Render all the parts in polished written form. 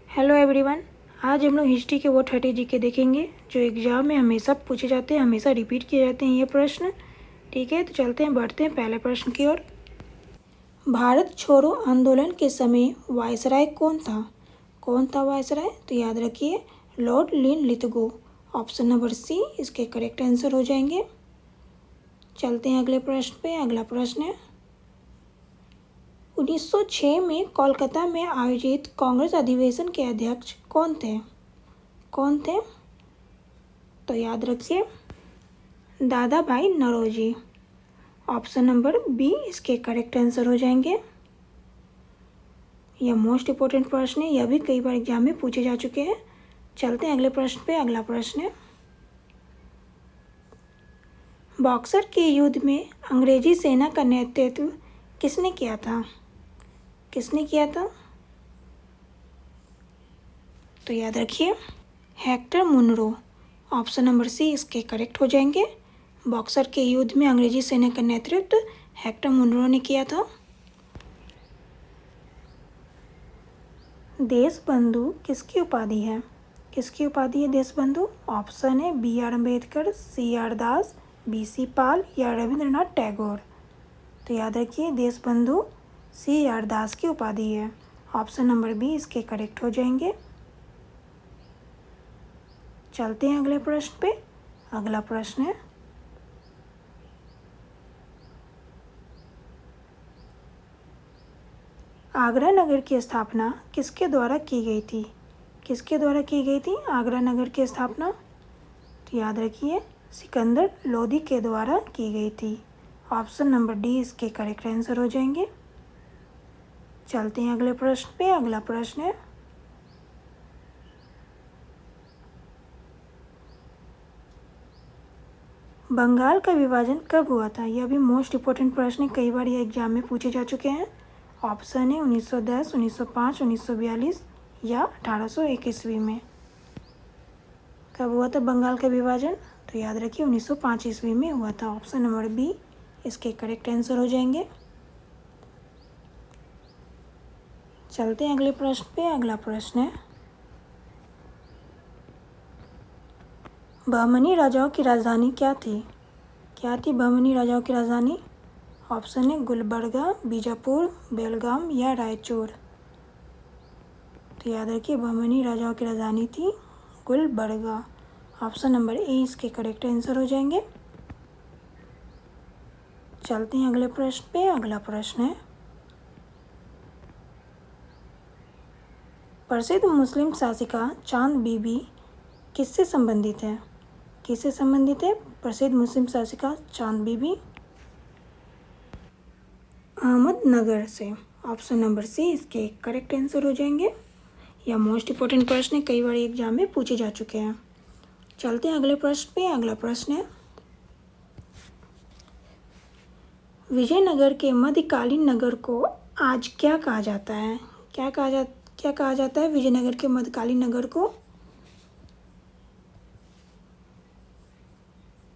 Hello everyone. आज हम लोग हिस्ट्री के वो 30 जीके देखेंगे जो एग्जाम में हमेशा पूछे जाते हैं, हमेशा रिपीट किए जाते हैं ये प्रश्न। ठीक है, तो चलते हैं, बढ़ते हैं पहले प्रश्न की ओर। भारत छोड़ो आंदोलन के समय वायसराय कौन था? कौन था वायसराय? तो याद रखिए, Lord Linlithgow. Option number C इसके करेक्ट आंसर हो जाएंगे। चलते हैं अगले प्रश्न पे। अगला प्रश्न है, 1906 में कोलकाता में आयोजित कांग्रेस अधिवेशन के अध्यक्ष कौन थे? कौन थे? तो याद रखिए, दादा भाई नौरोजी। ऑप्शन नंबर बी इसके करेक्ट आंसर हो जाएंगे। यह मोस्ट इंपॉर्टेंट प्रश्न है, यह भी कई बार एग्जाम में पूछे जा चुके हैं। चलते हैं अगले प्रश्न पे। अगला प्रश्न है, बॉक्सर के युद्ध में अंग्रेजी सेना का नेतृत्व किसने किया था? किसने किया था? तो याद रखिए, Hector Munro. Option number C इसके करेक्ट हो जाएंगे। बॉक्सर के युद्ध में अंग्रेजी सेना का नेतृत्व हेक्टर मुनरो ने किया था। देशबंधु किसकी उपाधि है? किसकी उपाधि है देशबंधु? ऑप्शन है B R Ambedkar, C R Das, B C Pal या रविंद्रनाथ टैगोर। तो याद रखिए, देशबंधु सी आर दास की उपाधि है। ऑप्शन नंबर बी इसके करेक्ट हो जाएंगे। चलते हैं अगले प्रश्न पे। अगला प्रश्न है, आगरा नगर की स्थापना किसके द्वारा की गई थी? किसके द्वारा की गई थी आगरा नगर की स्थापना? तो याद रखिए, सिकंदर लोदी के द्वारा की गई थी। ऑप्शन नंबर डी इसके करेक्ट आंसर हो जाएंगे। चलते हैं अगले प्रश्न पे। अगला प्रश्न है, बंगाल का विभाजन कब हुआ था? यह भी मोस्ट इंपॉर्टेंट प्रश्न है, कई बार यह एग्जाम में पूछे जा चुके हैं। ऑप्शन है 1910, 1905, 1942 या 1801 ईस्वी में। कब हुआ था बंगाल का विभाजन? तो याद रखिए, 1905 ईस्वी में हुआ था। ऑप्शन नंबर बी इसके करेक्ट आंसर हो जाएंगे। चलते हैं अगले प्रश्न पे। अगला प्रश्न है, बहमनी राजाओं की राजधानी क्या थी? क्या थी बहमनी राजाओं की राजधानी? ऑप्शन है गुलबर्गा, बीजापुर, बेलगाम या रायचूर। तो याद रखिए, बहमनी राजाओं की राजधानी थी गुलबर्गा। ऑप्शन नंबर ए इसके करेक्ट आंसर हो जाएंगे। चलते हैं अगले प्रश्न पे। अगला प्रश्न है, प्रसिद्ध मुस्लिम शासिका चांद बीबी किससे संबंधित है? किससे संबंधित है प्रसिद्ध मुस्लिम शासिका चांद बीबी? अहमदनगर से। ऑप्शन नंबर सी इसके करेक्ट आंसर हो जाएंगे। यह मोस्ट इंपॉर्टेंट प्रश्न है, कई बार एग्जाम में पूछे जा चुके हैं। चलते हैं अगले प्रश्न पे। अगला प्रश्न है, विजयनगर के मध्यकालीन नगर को आज क्या कहा जाता है? क्या कहा जाता है विजयनगर के मध्यकालीन नगर को?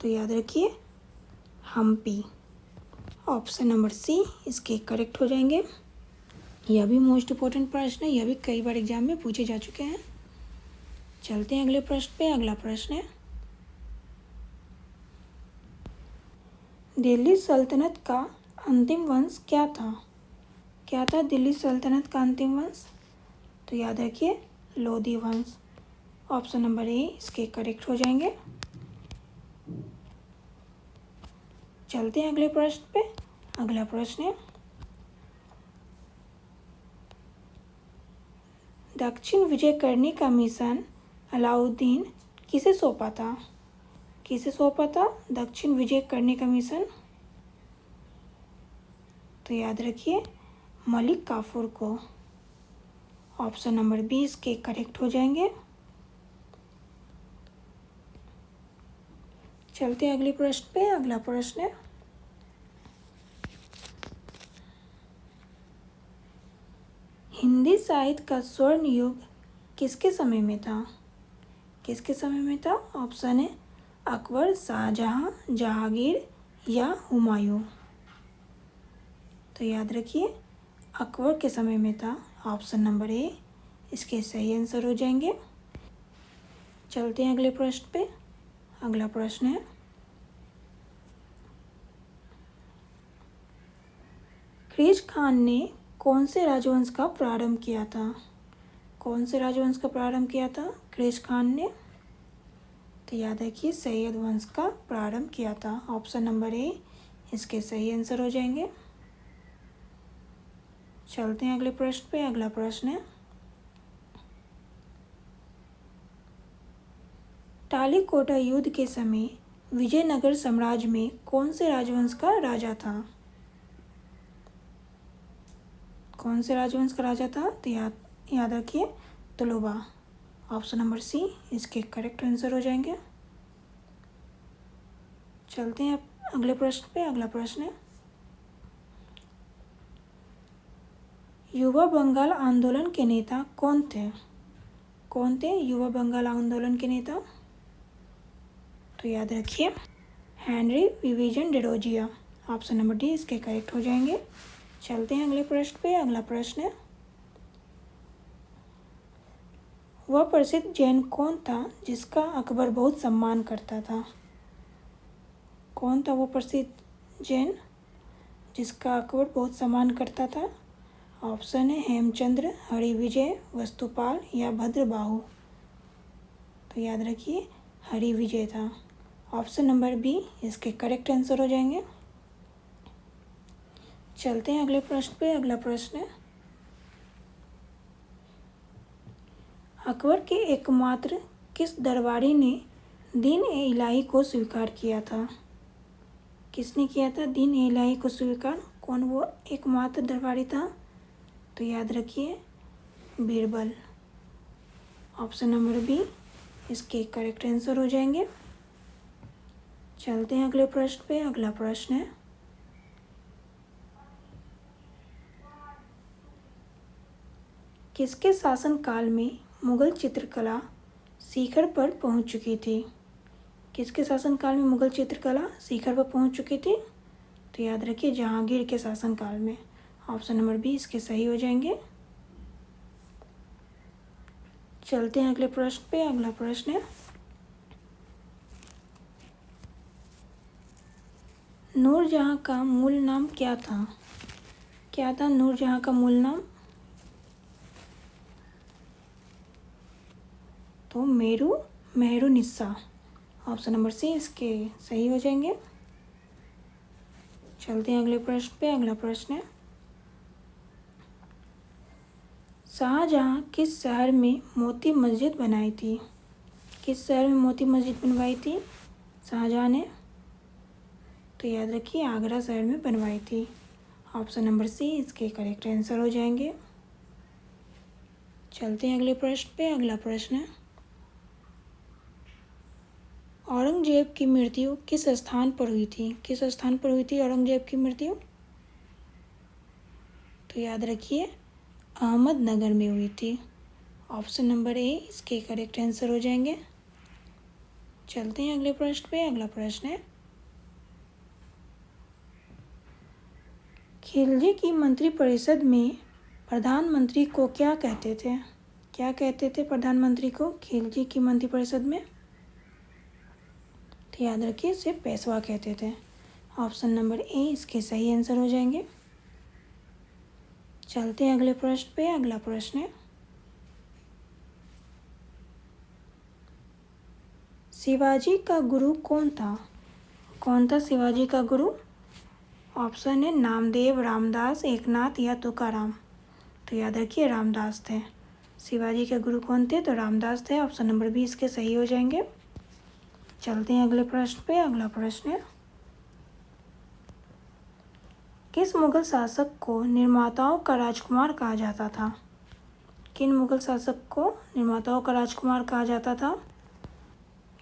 तो याद रखिए, हम्पी। ऑप्शन नंबर सी इसके करेक्ट हो जाएंगे। यह भी मोस्ट इंपॉर्टेंट प्रश्न है, यह भी कई बार एग्जाम में पूछे जा चुके हैं। चलते हैं अगले प्रश्न पे। अगला प्रश्न है, दिल्ली सल्तनत का अंतिम वंश क्या था? क्या था दिल्ली सल्तनत का अंतिम वंश? तो याद रखिए, लोधी वंश। ऑप्शन नंबर ए इसके करेक्ट हो जाएंगे। चलते हैं अगले प्रश्न पे। अगला प्रश्न है, दक्षिण विजय करने का मिशन अलाउद्दीन किसे सौंपा था? किसे सौंपा था दक्षिण विजय करने का मिशन? तो याद रखिए, मलिक काफूर को। ऑप्शन नंबर बी इसके करेक्ट हो जाएंगे। चलते हैं अगले प्रश्न पे। अगला प्रश्न है, हिंदी साहित्य का स्वर्ण युग किसके समय में था? किसके समय में था? ऑप्शन है अकबर, शाहजहां, जहांगीर या हुमायूं। तो याद रखिए, अकबर के समय में था। ऑप्शन नंबर ए इसके सही आंसर हो जाएंगे। चलते हैं अगले प्रश्न पे। अगला प्रश्न है, खिलजी खान ने कौन से राजवंश का प्रारंभ किया था? कौन से राजवंश का प्रारंभ किया था खिलजी खान ने? तो याद रखिए सैयद वंश का प्रारंभ किया था। ऑप्शन नंबर ए इसके सही आंसर हो जाएंगे। चलते हैं अगले प्रश्न पे। अगला प्रश्न है, टालीकोटा युद्ध के समय विजयनगर साम्राज्य में कौन से राजवंश का राजा था? कौन से राजवंश का राजा था? तो याद रखिए तुलुवा। ऑप्शन नंबर सी इसके करेक्ट आंसर हो जाएंगे। चलते हैं अगले प्रश्न पे। अगला प्रश्न है, युवा बंगाल आंदोलन के नेता कौन थे? कौन थे युवा बंगाल आंदोलन के नेता? तो याद रखिए हेनरी विविजन डेरोजिया। ऑप्शन नंबर डी इसके करेक्ट हो जाएंगे। चलते हैं अगले प्रश्न पे। अगला प्रश्न है, वह प्रसिद्ध जैन कौन था जिसका अकबर बहुत सम्मान करता था? कौन था वो प्रसिद्ध जैन जिसका अकबर बहुत सम्मान करता था? ऑप्शन है हेमचंद्र, हरिविजय, वस्तुपाल या भद्रबाहु। तो याद रखिए हरिविजय था। ऑप्शन नंबर बी इसके करेक्ट आंसर हो जाएंगे। चलते हैं अगले प्रश्न पे। अगला प्रश्न है, अकबर के एकमात्र किस दरबारी ने दीन-ए-इलाही को स्वीकार किया था? किसने किया था दीन-ए-इलाही को स्वीकार? कौन वो एकमात्र दरबारी था? तो याद रखिए बीरबल। ऑप्शन नंबर बी इसके करेक्ट आंसर हो जाएंगे। चलते हैं अगले प्रश्न पे। अगला प्रश्न है, किसके शासनकाल में मुगल चित्रकला शिखर पर पहुंच चुकी थी? किसके शासनकाल में मुगल चित्रकला शिखर पर पहुंच चुकी थी? तो याद रखिए जहांगीर के शासनकाल में। ऑप्शन नंबर बी इसके सही हो जाएंगे। चलते हैं अगले प्रश्न पे। अगला प्रश्न है, नूरजहां का मूल नाम क्या था? क्या था नूरजहां का मूल नाम? तो मेहरुनिस्सा। ऑप्शन नंबर सी इसके सही हो जाएंगे। चलते हैं अगले प्रश्न पे। अगला प्रश्न है, शाहजहां किस शहर में मोती मस्जिद बनाई थी? किस शहर में मोती मस्जिद बनवाई थी शाहजहां ने? तो याद रखिए आगरा शहर में बनवाई थी। ऑप्शन नंबर सी इसके करेक्ट आंसर हो जाएंगे। चलते हैं अगले प्रश्न पे। अगला प्रश्न है, औरंगजेब की मृत्यु किस स्थान पर हुई थी? किस स्थान पर हुई थी औरंगजेब की मृत्यु? तो याद रखिए अहमदनगर में हुई थी। ऑप्शन नंबर ए इसके करेक्ट आंसर हो जाएंगे। चलते हैं अगले प्रश्न पे। अगला प्रश्न है, खिलजी की मंत्रिपरिषद में प्रधानमंत्री को क्या कहते थे? क्या कहते थे प्रधानमंत्री को खिलजी की मंत्रिपरिषद में? तो याद रखिए इसे पेशवा कहते थे। ऑप्शन नंबर ए इसके सही आंसर हो जाएंगे। चलते हैं अगले प्रश्न पे। अगला प्रश्न है, शिवाजी का गुरु कौन था? कौन था शिवाजी का गुरु? ऑप्शन है नामदेव, रामदास, एकनाथ या तुकाराम। तो याद रखिए रामदास थे। शिवाजी के गुरु कौन थे? तो रामदास थे। ऑप्शन नंबर बी इसके सही हो जाएंगे। चलते हैं अगले प्रश्न पे। अगला प्रश्न है, किस मुगल शासक को निर्माताओं का राजकुमार कहा जाता था? किन मुगल शासक को निर्माताओं का राजकुमार कहा जाता था?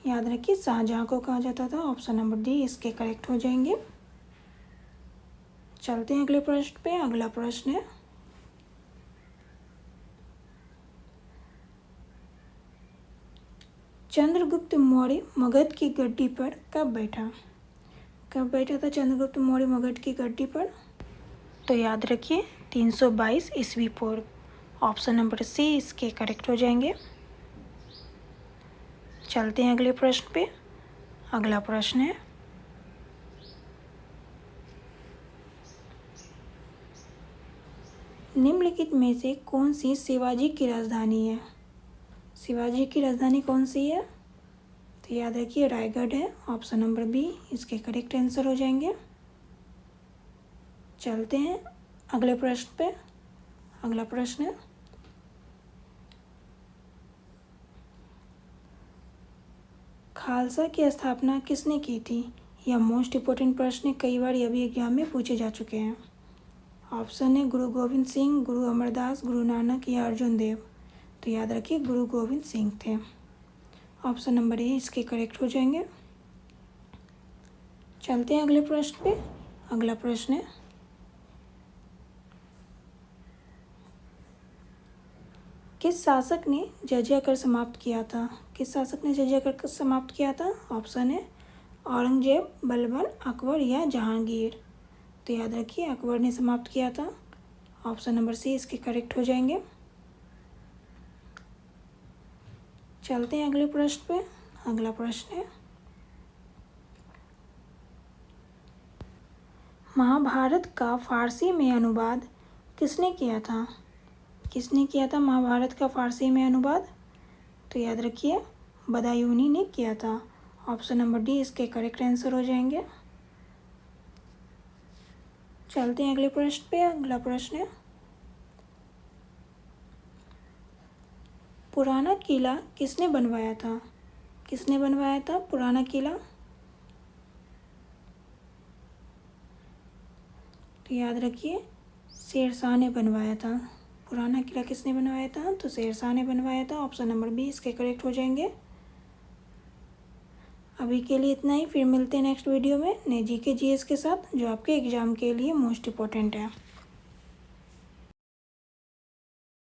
याद रखिए शाहजहां को कहा जाता था। ऑप्शन नंबर डी इसके करेक्ट हो जाएंगे। चलते हैं अगले प्रश्न पे। अगला प्रश्न है, चंद्रगुप्त मौर्य मगध की गद्दी पर कब बैठा? कब बैठा था चंद्रगुप्त मौर्य मगध की गद्दी पर? तो याद रखिए 322 ईस्वी पूर्व। ऑप्शन नंबर सी इसके करेक्ट हो जाएंगे। चलते हैं अगले प्रश्न पे। अगला प्रश्न है, निम्नलिखित में से कौन सी शिवाजी की राजधानी है? शिवाजी की राजधानी कौन सी है? तो याद रखिए रायगढ़ है। ऑप्शन नंबर बी इसके करेक्ट आंसर हो जाएंगे। चलते हैं अगले प्रश्न पे। अगला प्रश्न है, खालसा की स्थापना किसने की थी? यह मोस्ट इम्पोर्टेंट प्रश्न है, कई बार यह भी एग्जाम में पूछे जा चुके हैं। ऑप्शन है गुरु गोविंद सिंह, गुरु अमरदास, गुरु नानक या अर्जुन देव। तो याद रखिए गुरु गोविंद सिंह थे। ऑप्शन नंबर ए इसके करेक्ट हो जाएंगे। चलते हैं अगले प्रश्न पे। अगला प्रश्न है, किस शासक ने जजिया कर समाप्त किया था? किस शासक ने जजिया कर समाप्त किया था? ऑप्शन है औरंगजेब, बलबन, अकबर या जहांगीर। तो याद रखिए अकबर ने समाप्त किया था। ऑप्शन नंबर सी इसके करेक्ट हो जाएंगे। चलते हैं अगले प्रश्न पे। अगला प्रश्न है, महाभारत का फारसी में अनुवाद किसने किया था? किसने किया था महाभारत का फारसी में अनुवाद? तो याद रखिए बदायूनी ने किया था। ऑप्शन नंबर डी इसके करेक्ट आंसर हो जाएंगे। चलते हैं अगले प्रश्न पे। अगला प्रश्न है, पुराना किला किसने बनवाया था? किसने बनवाया था पुराना किला? तो याद रखिए शेरशाह ने बनवाया था। पुराना किला किसने बनवाया था? तो शेरशाह ने बनवाया था। ऑप्शन नंबर बी इसके करेक्ट हो जाएंगे। अभी के लिए इतना ही, फिर मिलते हैं नेक्स्ट वीडियो में नए जीके जीएस के साथ, जो आपके एग्ज़ाम के लिए मोस्ट इम्पोर्टेंट है।